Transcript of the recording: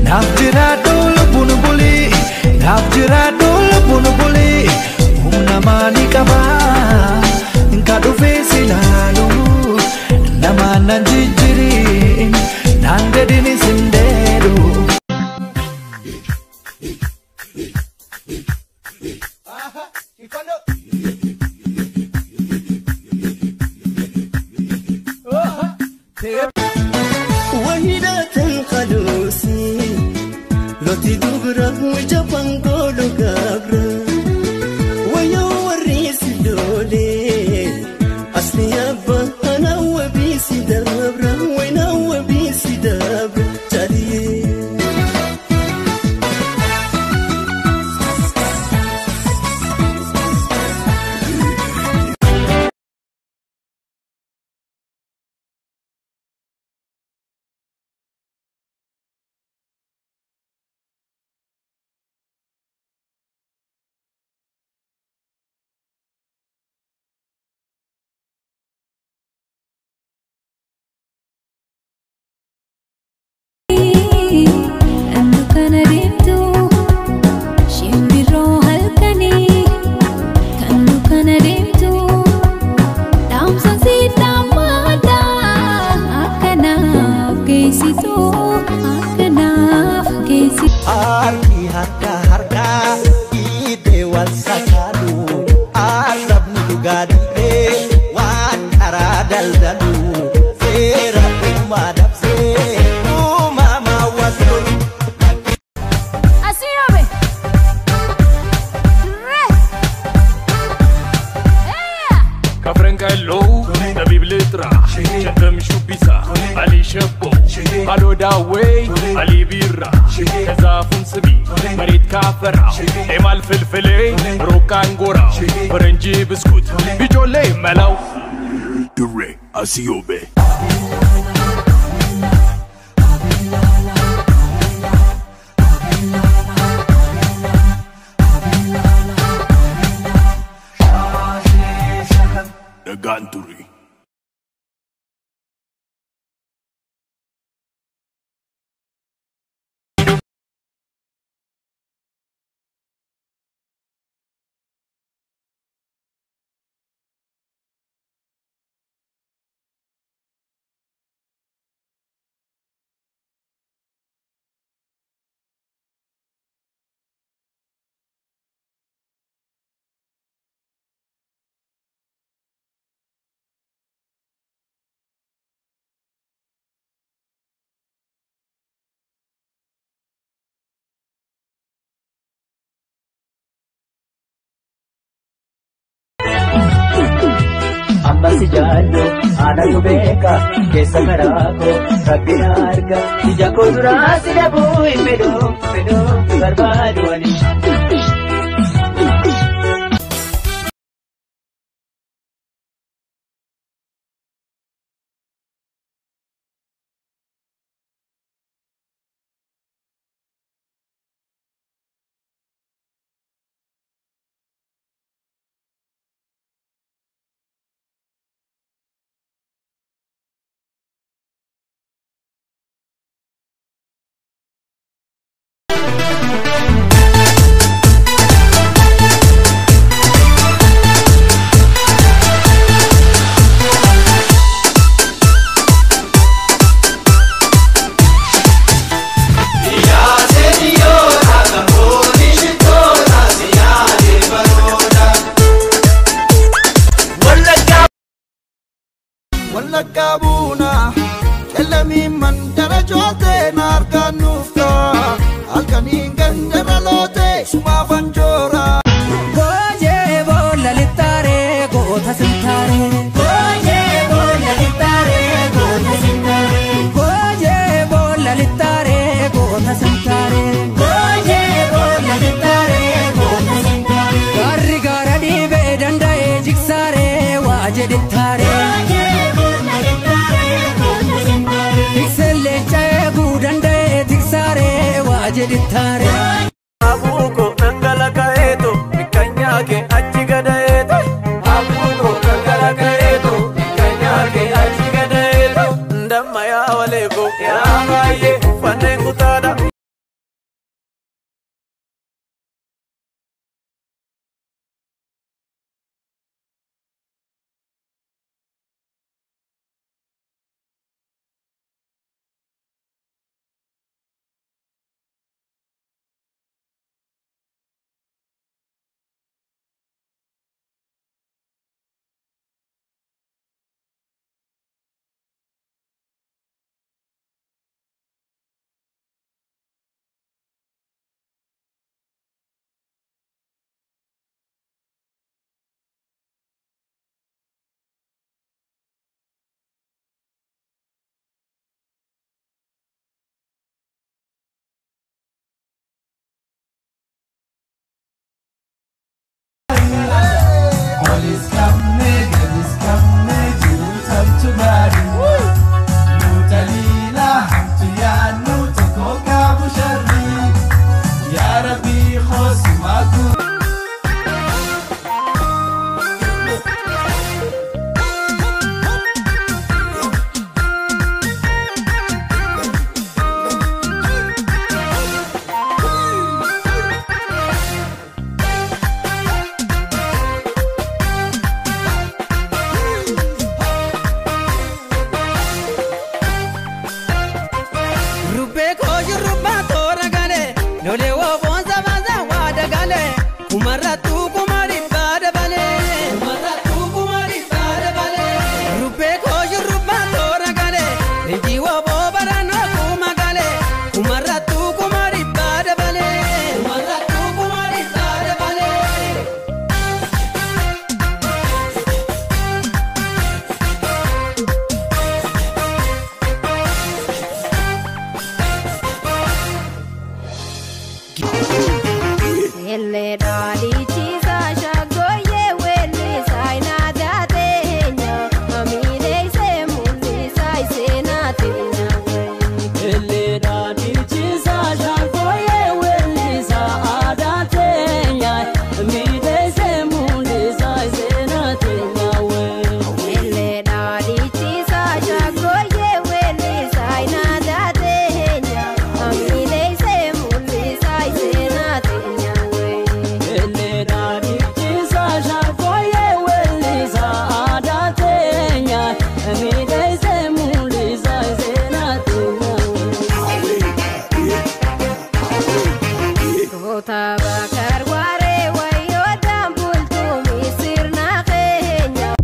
Nafjira dulu bunuh buli, nafjira dulu bunuh buli. Namani kaba, kadu fesi lalu. Nama nanjijirin, nande dini sinderu. Wahidatul qalusi, loti dubra Japan golo gabra. Wayo warisi dole, asli abba ana wabisi dabra, wena wabisi dabra. Jadi. Arki harga ide wal sakadu asab nugadi wan aradal dalu sera umadap se mama wasul Asiyobe Kafrenka low Nabib litra Chandam shubisa Ali shabbo Halo daway Ali birra Kazafun sabi Marit kafara Emal filfile Rokan gora Faranji biskut Bijole malaw Dure Asiyobe Ganturi. Ambasi jallo, ana yubeka, kesa karako, rabbina arga, ijako durasi dabu impedo, pedo, barbadu ani. Kabuna, elami mandara jote narka nufta, alkani gandara lote suma fanjora. Goje bola litare gota sintare. Goje bola litare gota sintare. Goje bola litare gota sintare. Goje bola litare gota sintare. Garri gara di bedanda e jiksare waje ditare. Jadi tare Abu ko nangala kaeto mikanya ke achi gadaeto Abu ko nangala kaeto mikanya ke achi gadaeto ndamaya wale ko ya baye fane kutada Elle dalichi sa shagoye weli sai na datenya amine se mundi sai se na tenya Elle dalichi sa shagoye weli sa adatenya amine se mundi sai se na tenya we Elle dalichi sa shagoye weli sai na datenya amine se mundi sai se na tenya Tabak